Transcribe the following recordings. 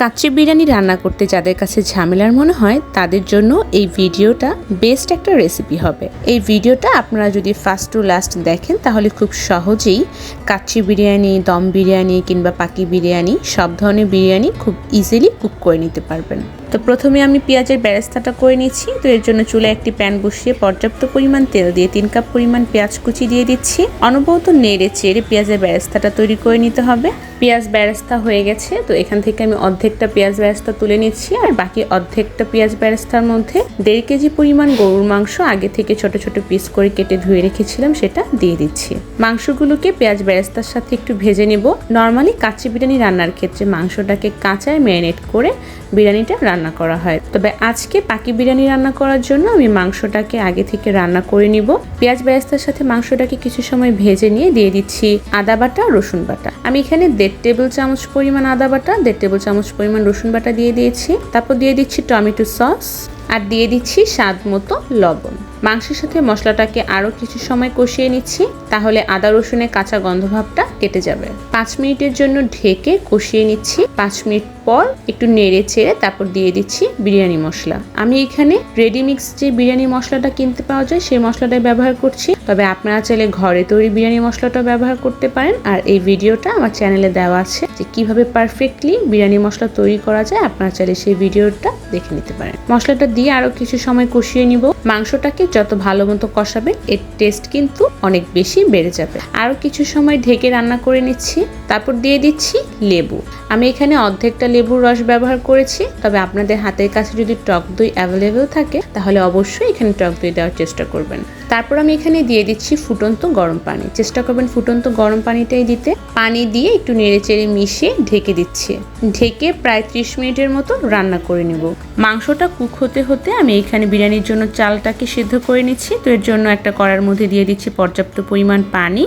কাচ্চি বিরিয়ানি রান্না করতে যাদের কাছে ঝামেলার মনে হয় তাদের জন্য এই ভিডিওটা বেস্ট একটা রেসিপি হবে। এই ভিডিওটা আপনারা যদি ফার্স্ট টু লাস্ট দেখেন তাহলে খুব সহজেই কাচ্চি বিরিয়ানি, দম বিরিয়ানি কিংবা পাকি বিরিয়ানি সব ধরনের বিরিয়ানি খুব ইজিলি কুক করে নিতে পারবেন। তো প্রথমে আমি পেঁয়াজের বেরেস্তাটা করে নিচ্ছি। তো এর জন্য চুলায় একটি প্যান বসিয়ে পর্যাপ্ত পরিমাণ তেল দিয়ে 3 কাপ পরিমাণ পেঁয়াজ কুচি দিয়ে দিচ্ছি। অনবরত নেড়ে চেড়ে পেঁয়াজের বেরেস্তাটা তৈরি করে নিতে হবে। পেঁয়াজ বেরেস্তা হয়ে গেছে, তো এখান থেকে আমি অর্ধেকটা পেঁয়াজ বেরেস্তা তুলে নিচ্ছি আর বাকি অর্ধেকটা পেঁয়াজ বেরেস্তার মধ্যে 1.5 কেজি পরিমাণ গরুর মাংস আগে থেকে ছোট ছোট পিস করে কেটে ধুয়ে রেখেছিলাম সেটা দিয়ে দিচ্ছি। মাংসগুলোকে পেঁয়াজ বেরেস্তার সাথে একটু ভেজে নেব। নর্মালি কাচ্চি বিরিয়ানি রান্নার ক্ষেত্রে মাংসটাকে কাঁচায় ম্যারিনেট করে বিরিয়ানিটা রান্না করা হয়, তবে আজকে পাকি বিরিয়ানি রান্না করার জন্য আমি মাংসটাকে আগে থেকে রান্না করে নিব। পেঁয়াজ বেরেস্তার সাথে মাংসটাকে কিছু সময় ভেজে নিয়ে দিয়ে দিচ্ছি আদা বাটা, রসুন বাটা। আমি এখানে 1.5 টেবিল চামচ পরিমাণ আদা বাটা, 1.5 টেবিল চামচ পরিমাণ রসুন বাটা দিয়ে দিয়েছি। তারপর দিয়ে দিচ্ছি টমেটো সস আর দিয়ে দিচ্ছি স্বাদ মতো লবণ। মাংসের সাথে মশলাটাকে আরও কিছু সময় কষিয়ে নিচ্ছি, তাহলে আদা রসুনের কাঁচা গন্ধভাবটা কেটে যাবে। 5 মিনিটের জন্য ঢেকে কষিয়ে নিচ্ছি। 5 মিনিট পর একটু নেড়ে চেড়ে তারপর দিয়ে দিচ্ছি বিরিয়ানি মশলা। আমি এখানে রেডি মিক্স যে বিরিয়ানি মশলাটা কিনতে পাওয়া যায় সেই মশলাটাই ব্যবহার করছি, তবে আপনারা চাইলে ঘরে তৈরি বিরিয়ানি মশলাটা ব্যবহার করতে পারেন। আর এই ভিডিওটা আমার চ্যানেলে দেওয়া আছে যে কিভাবে পারফেক্টলি বিরিয়ানি মশলা তৈরি করা যায়, আপনারা চাইলে সেই ভিডিওটা দেখে নিতে পারেন। মশলাটা দিয়ে আরও কিছু সময় কষিয়ে নিব। মাংসটাকে যত ভালো মতো কষাবেন এর টেস্ট কিন্তু অনেক বেশি বেড়ে যাবে। আরও কিছু সময় ঢেকে রান্না করে নিচ্ছি। তারপর দিয়ে দিচ্ছি লেবু। আমি এখানে অর্ধেকটা লেবুর রস ব্যবহার করেছি, তবে আপনাদের হাতের কাছে যদি টক দই অ্যাভেলেবেল থাকে তাহলে অবশ্যই এখানে টক দই দেওয়ার চেষ্টা করবেন। তারপর আমি এখানে দিয়ে দিচ্ছি ফুটন্ত গরম পানি। চেষ্টা করবেন ফুটন্ত গরম পানিটাই দিতে। পানি দিয়ে একটু নেড়ে চেড়ে মিশিয়ে ঢেকে দিচ্ছি। ঢেকে প্রায় 30 মিনিটের মতো রান্না করে নিব। মাংসটা কুক হতে হতে আমি এখানে বিরিয়ানির জন্য চালটাকে সিদ্ধ করে নিচ্ছি। তো এর জন্য একটা কড়ার মধ্যে দিয়ে দিচ্ছি পর্যাপ্ত পরিমাণ পানি,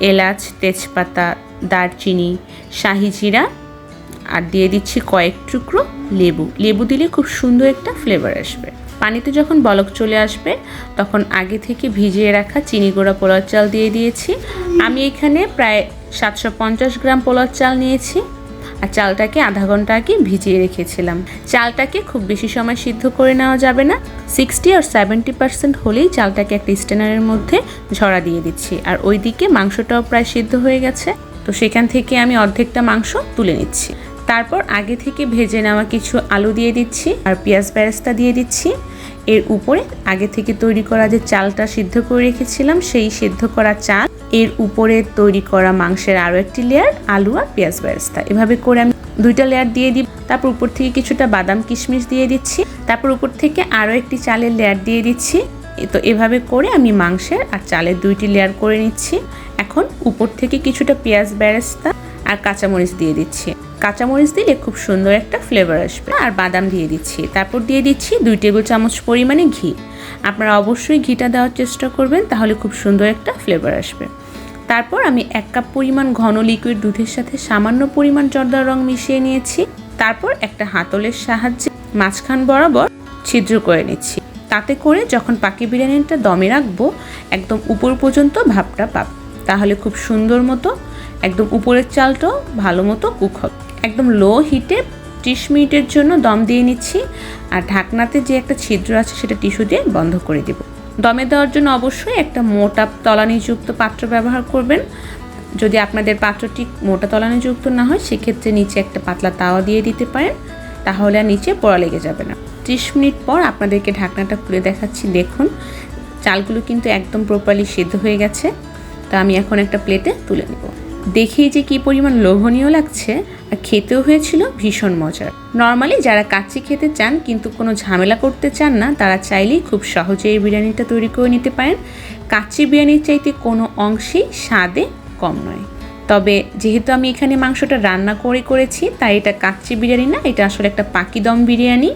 এলাচ, তেজপাতা, দারচিনি, শাহি জিরা আর দিয়ে দিচ্ছি কয়েক টুকরো লেবু। লেবু দিলে খুব সুন্দর একটা ফ্লেভার আসবে। পানিতে যখন বলক চলে আসবে তখন আগে থেকে ভিজিয়ে রাখা চিনি গুঁড়া পোলাও চাল দিয়ে দিয়েছি। আমি এখানে প্রায় 750 গ্রাম পোলাও চাল নিয়েছি আর চালটাকে আধা ঘন্টা আগে ভিজিয়ে রেখেছিলাম। চালটাকে খুব বেশি সময় সিদ্ধ করে নেওয়া যাবে না, 60 আর 70% হলেই চালটাকে একটা স্ট্রেনারের মধ্যে ঝরা দিয়ে দিচ্ছি। আর ওইদিকে মাংসটাও প্রায় সিদ্ধ হয়ে গেছে, তো সেখান থেকে আমি অর্ধেকটা মাংস তুলে নিচ্ছি। তারপর আগে থেকে ভেজে নেওয়া কিছু আলু দিয়ে দিচ্ছি আর পেঁয়াজ বেরেস্তা দিয়ে দিচ্ছি। এর উপরে আগে থেকে তৈরি করা যে চালটা সিদ্ধ করে রেখেছিলাম সেই সিদ্ধ করা চাল, এর উপরে তৈরি করা মাংসের আরও একটি লেয়ার আলু আর পেঁয়াজ বেরেস্তা, এভাবে করে আমি 2টা লেয়ার দিয়ে দিই। তারপর উপর থেকে কিছুটা বাদাম কিশমিশ দিয়ে দিচ্ছি। তারপর উপর থেকে আরও একটি চালের লেয়ার দিয়ে দিচ্ছি। তো এভাবে করে আমি মাংসের আর চালের 2টি লেয়ার করে নিচ্ছি। এখন উপর থেকে কিছুটা পেঁয়াজ বেরেস্তা আর কাঁচামরিচ দিয়ে দিচ্ছি। কাঁচামরিচ দিলে খুব সুন্দর একটা ফ্লেভার আসবে। আর বাদাম দিয়ে দিচ্ছি। তারপর দিয়ে দিচ্ছি 2 টেবিল চামচ পরিমাণে ঘি। আপনারা অবশ্যই ঘিটা দেওয়ার চেষ্টা করবেন, তাহলে খুব সুন্দর একটা ফ্লেভার আসবে। তারপর আমি 1 কাপ পরিমাণ ঘন লিকুইড দুধের সাথে সামান্য পরিমাণ জর্দার রং মিশিয়ে নিয়েছি। তারপর একটা হাতলের সাহায্যে মাঝখান বরাবর ছিদ্র করে নিচ্ছি। তাতে করে যখন পাকি বিরিয়ানিটা দমে রাখবো একদম উপর পর্যন্ত ভাপটা পাব, তাহলে খুব সুন্দর মতো একদম উপরের চালটাও ভালো মতো কুক হবে। একদম লো হিটে 30 মিনিটের জন্য দম দিয়ে নিচ্ছি। আর ঢাকনাতে যে একটা ছিদ্র আছে সেটা টিস্যু দিয়ে বন্ধ করে দেব। দমে দেওয়ার জন্য অবশ্যই একটা মোটা তলানিযুক্ত পাত্র ব্যবহার করবেন। যদি আপনাদের পাত্রটি মোটা তলানিযুক্ত না হয় সেক্ষেত্রে নিচে একটা পাতলা তাওয়া দিয়ে দিতে পারেন, তাহলে আর নিচে পোড়া লেগে যাবে না। 30 মিনিট পর আপনাদেরকে ঢাকনাটা খুলে দেখাচ্ছি। দেখুন চালগুলো কিন্তু একদম প্রপারলি সিদ্ধ হয়ে গেছে। তা আমি এখন একটা প্লেটে তুলে নেব। দেখেই যে কি পরিমাণ লোভনীয় লাগছে, আর খেতেও হয়েছিল ভীষণ মজার। নর্মালি যারা কাচ্চি খেতে চান কিন্তু কোনো ঝামেলা করতে চান না, তারা চাইলেই খুব সহজে এই বিরিয়ানিটা তৈরি করে নিতে পারেন। কাচ্চি বিরিয়ানির চাইতে কোনো অংশেই স্বাদে কম নয়। তবে যেহেতু আমি এখানে মাংসটা রান্না করেছি তাই এটা কাচ্চি বিরিয়ানি না, এটা আসলে একটা পাকি দম বিরিয়ানি।